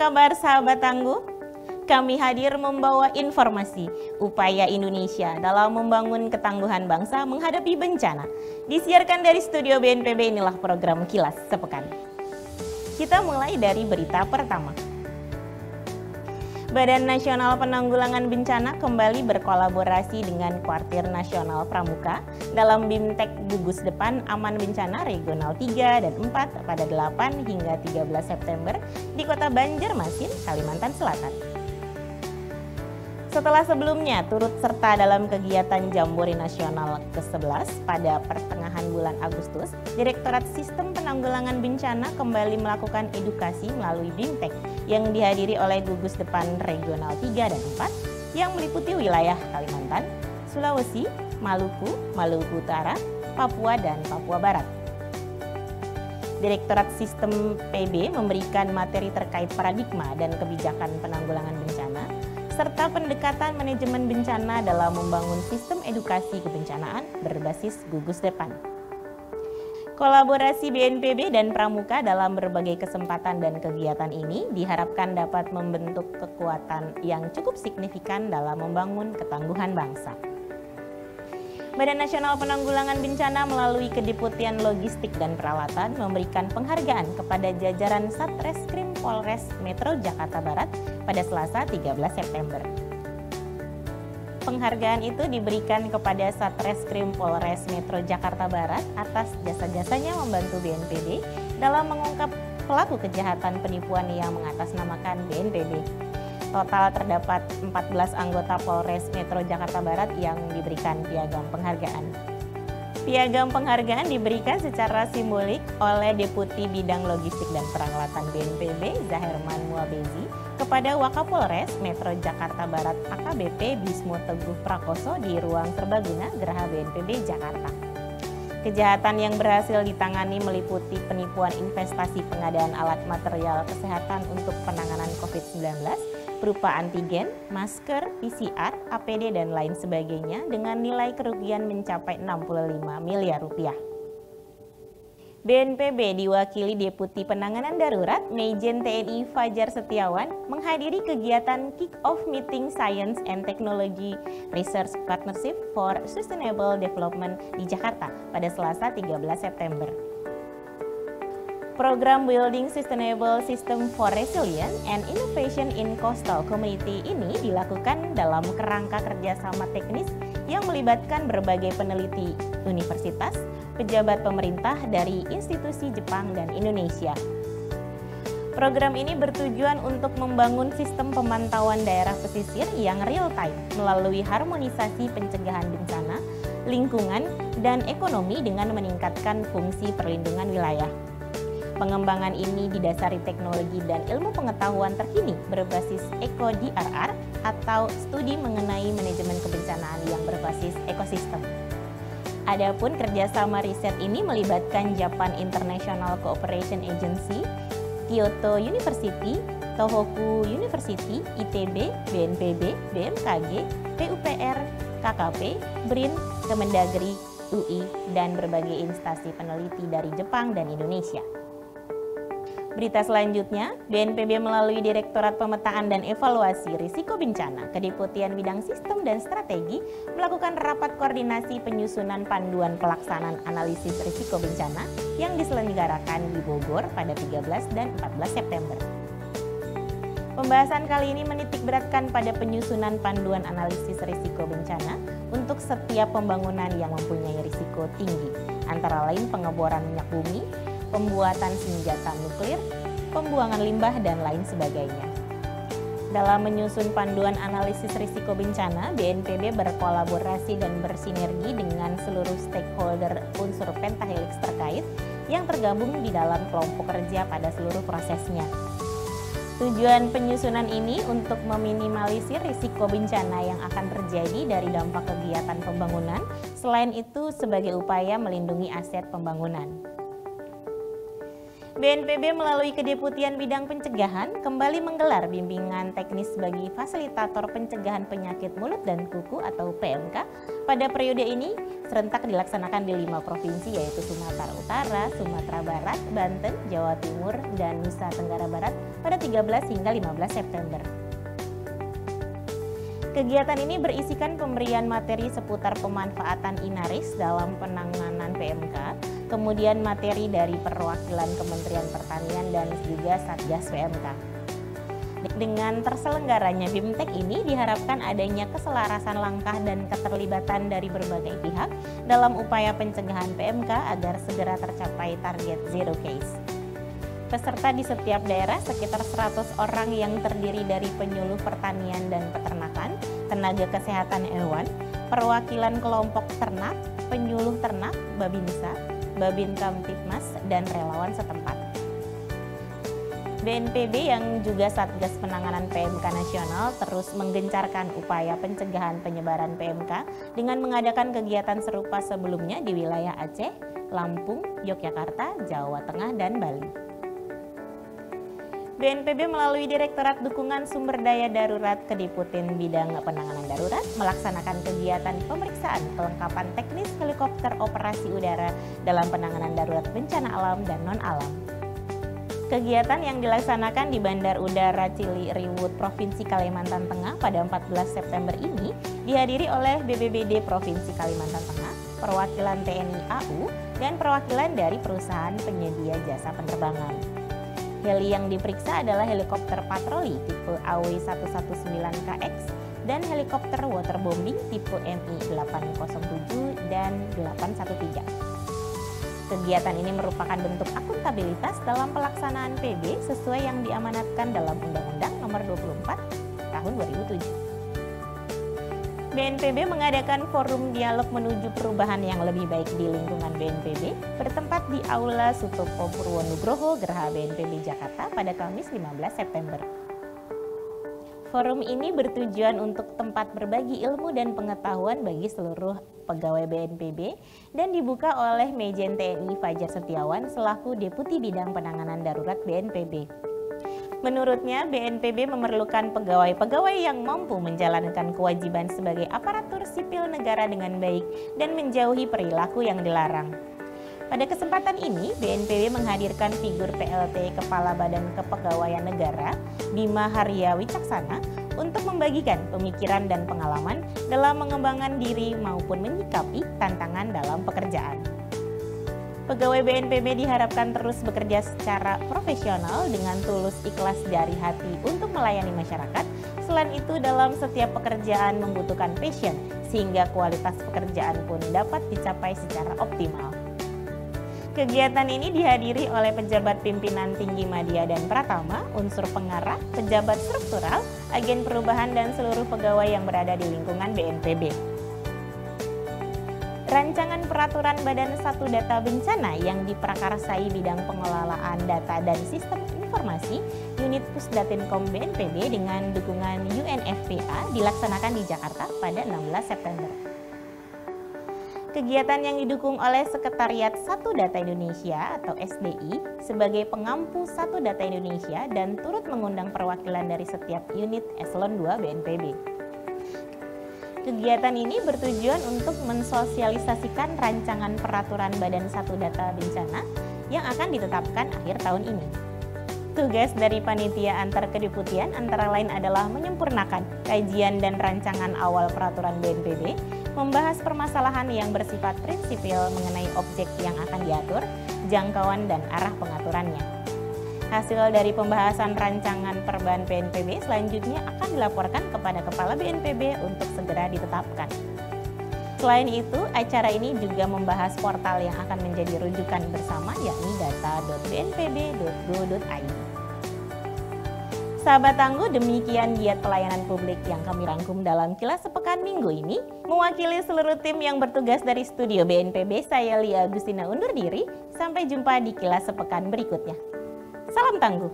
kabar sahabat tangguh? Kami hadir membawa informasi upaya Indonesia dalam membangun ketangguhan bangsa menghadapi bencana. Disiarkan dari studio BNPB, inilah program Kilas Sepekan. Kita mulai dari berita pertama. Badan Nasional Penanggulangan Bencana kembali berkolaborasi dengan Kuartir Nasional Pramuka dalam BIMTEK Gugus Depan Aman Bencana Regional 3 dan 4 pada 8 hingga 13 September di Kota Banjarmasin, Kalimantan Selatan. Setelah sebelumnya turut serta dalam kegiatan Jambore Nasional ke-11 pada pertengahan bulan Agustus, Direktorat Sistem Penanggulangan Bencana kembali melakukan edukasi melalui BIMTEK yang dihadiri oleh Gugus Depan Regional 3 dan 4 yang meliputi wilayah Kalimantan, Sulawesi, Maluku, Maluku Utara, Papua, dan Papua Barat. Direktorat Sistem PB memberikan materi terkait paradigma dan kebijakan penanggulangan bencana, serta pendekatan manajemen bencana dalam membangun sistem edukasi kebencanaan berbasis gugus depan. Kolaborasi BNPB dan Pramuka dalam berbagai kesempatan dan kegiatan ini diharapkan dapat membentuk kekuatan yang cukup signifikan dalam membangun ketangguhan bangsa. Badan Nasional Penanggulangan Bencana melalui Kedeputian Logistik dan Peralatan memberikan penghargaan kepada jajaran Satreskrim Polres Metro Jakarta Barat pada Selasa 13 September. Penghargaan itu diberikan kepada Satreskrim Polres Metro Jakarta Barat atas jasa-jasanya membantu BNPB dalam mengungkap pelaku kejahatan penipuan yang mengatasnamakan BNPB. Total terdapat 14 anggota Polres Metro Jakarta Barat yang diberikan piagam penghargaan. Piagam penghargaan diberikan secara simbolik oleh Deputi Bidang Logistik dan Peralatan BNPB Zaherman Muabezi kepada Wakapolres Metro Jakarta Barat AKBP Bismo Teguh Prakoso di ruang serbaguna Geraha BNPB Jakarta. Kejahatan yang berhasil ditangani meliputi penipuan investasi pengadaan alat material kesehatan untuk penanganan COVID-19 berupa antigen, masker, PCR, APD, dan lain sebagainya dengan nilai kerugian mencapai 65 miliar rupiah. BNPB diwakili Deputi Penanganan Darurat Majen TNI Fajar Setiawan menghadiri kegiatan Kick-Off Meeting Science and Technology Research Partnership for Sustainable Development di Jakarta pada Selasa 13 September. Program Building Sustainable System for Resilience and Innovation in Coastal Community ini dilakukan dalam kerangka kerjasama teknis yang melibatkan berbagai peneliti universitas, pejabat pemerintah dari institusi Jepang dan Indonesia. Program ini bertujuan untuk membangun sistem pemantauan daerah pesisir yang real time melalui harmonisasi pencegahan bencana, lingkungan, dan ekonomi dengan meningkatkan fungsi perlindungan wilayah. Pengembangan ini didasari teknologi dan ilmu pengetahuan terkini berbasis ECO-DRR atau studi mengenai manajemen kebencanaan yang berbasis ekosistem. Adapun kerjasama riset ini melibatkan Japan International Cooperation Agency, Kyoto University, Tohoku University, ITB, BNPB, BMKG, PUPR, KKP, BRIN, Kemendagri, UI, dan berbagai instansi peneliti dari Jepang dan Indonesia. Berita selanjutnya, BNPB melalui Direktorat Pemetaan dan Evaluasi Risiko Bencana, Kedeputian Bidang Sistem dan Strategi melakukan rapat koordinasi penyusunan panduan pelaksanaan analisis risiko bencana yang diselenggarakan di Bogor pada 13 dan 14 September. Pembahasan kali ini menitik beratkan pada penyusunan panduan analisis risiko bencana untuk setiap pembangunan yang mempunyai risiko tinggi, antara lain pengeboran minyak bumi, pembuatan senjata nuklir, pembuangan limbah, dan lain sebagainya. Dalam menyusun panduan analisis risiko bencana, BNPB berkolaborasi dan bersinergi dengan seluruh stakeholder unsur pentahelix terkait yang tergabung di dalam kelompok kerja pada seluruh prosesnya. Tujuan penyusunan ini untuk meminimalisir risiko bencana yang akan terjadi dari dampak kegiatan pembangunan, selain itu sebagai upaya melindungi aset pembangunan. BNPB melalui Kedeputian Bidang Pencegahan kembali menggelar bimbingan teknis bagi fasilitator pencegahan penyakit mulut dan kuku atau PMK pada periode ini serentak dilaksanakan di 5 provinsi yaitu Sumatera Utara, Sumatera Barat, Banten, Jawa Timur, dan Nusa Tenggara Barat pada 13 hingga 15 September. Kegiatan ini berisikan pemberian materi seputar pemanfaatan Inaris dalam penanganan PMK, kemudian materi dari perwakilan Kementerian Pertanian dan juga Satgas PMK. Dengan terselenggaranya BIMTEK ini diharapkan adanya keselarasan langkah dan keterlibatan dari berbagai pihak dalam upaya pencegahan PMK agar segera tercapai target zero case. Peserta di setiap daerah sekitar 100 orang yang terdiri dari penyuluh pertanian dan peternakan, tenaga kesehatan hewan, perwakilan kelompok ternak, penyuluh ternak, Babinsa, Babin Kamtibmas, dan relawan setempat. BNPB yang juga Satgas Penanganan PMK Nasional terus menggencarkan upaya pencegahan penyebaran PMK dengan mengadakan kegiatan serupa sebelumnya di wilayah Aceh, Lampung, Yogyakarta, Jawa Tengah, dan Bali. BNPB melalui Direktorat Dukungan Sumber Daya Darurat Kediputin Bidang Penanganan Darurat melaksanakan kegiatan pemeriksaan kelengkapan teknis helikopter operasi udara dalam penanganan darurat bencana alam dan non-alam. Kegiatan yang dilaksanakan di Bandar Udara Ciliriwut, Provinsi Kalimantan Tengah pada 14 September ini dihadiri oleh BPBD Provinsi Kalimantan Tengah, perwakilan TNI AU, dan perwakilan dari perusahaan penyedia jasa penerbangan. Heli yang diperiksa adalah helikopter patroli tipe AW119KX dan helikopter waterbombing tipe MI-807 dan 813. Kegiatan ini merupakan bentuk akuntabilitas dalam pelaksanaan PB sesuai yang diamanatkan dalam Undang-Undang Nomor 24 Tahun 2007. BNPB mengadakan forum dialog menuju perubahan yang lebih baik di lingkungan BNPB bertempat di Aula Sutopo Purwonugroho, Geraha BNPB Jakarta pada Kamis 15 September. Forum ini bertujuan untuk tempat berbagi ilmu dan pengetahuan bagi seluruh pegawai BNPB dan dibuka oleh Majen TNI Fajar Setiawan selaku Deputi Bidang Penanganan Darurat BNPB. Menurutnya, BNPB memerlukan pegawai-pegawai yang mampu menjalankan kewajiban sebagai aparatur sipil negara dengan baik dan menjauhi perilaku yang dilarang. Pada kesempatan ini, BNPB menghadirkan figur PLT Kepala Badan Kepegawaian Negara, Bima Haria Wicaksana, untuk membagikan pemikiran dan pengalaman dalam mengembangkan diri maupun menyikapi tantangan dalam pekerjaan. Pegawai BNPB diharapkan terus bekerja secara profesional dengan tulus ikhlas dari hati untuk melayani masyarakat. Selain itu, dalam setiap pekerjaan membutuhkan passion, sehingga kualitas pekerjaan pun dapat dicapai secara optimal. Kegiatan ini dihadiri oleh pejabat pimpinan tinggi media dan pratama, unsur pengarah, pejabat struktural, agen perubahan, dan seluruh pegawai yang berada di lingkungan BNPB. Rancangan Peraturan Badan Satu Data Bencana yang diprakarsai bidang pengelolaan data dan sistem informasi Unit Pusdatinkom BNPB dengan dukungan UNFPA dilaksanakan di Jakarta pada 16 September. Kegiatan yang didukung oleh Sekretariat Satu Data Indonesia atau SDI sebagai pengampu Satu Data Indonesia dan turut mengundang perwakilan dari setiap unit Eselon 2 BNPB. Kegiatan ini bertujuan untuk mensosialisasikan rancangan peraturan Badan Satu Data Bencana yang akan ditetapkan akhir tahun ini. Tugas dari panitia antar kedeputian antara lain adalah menyempurnakan kajian dan rancangan awal peraturan BNPB, membahas permasalahan yang bersifat prinsipil mengenai objek yang akan diatur, jangkauan dan arah pengaturannya. Hasil dari pembahasan rancangan perban BNPB selanjutnya akan dilaporkan kepada Kepala BNPB untuk segera ditetapkan. Selain itu, acara ini juga membahas portal yang akan menjadi rujukan bersama yakni data.bnpb.go.id. Sahabat Tangguh, demikian giat pelayanan publik yang kami rangkum dalam Kilas Sepekan minggu ini. Mewakili seluruh tim yang bertugas dari studio BNPB, saya Lia Agustina undur diri. Sampai jumpa di Kilas Sepekan berikutnya. Salam tangguh.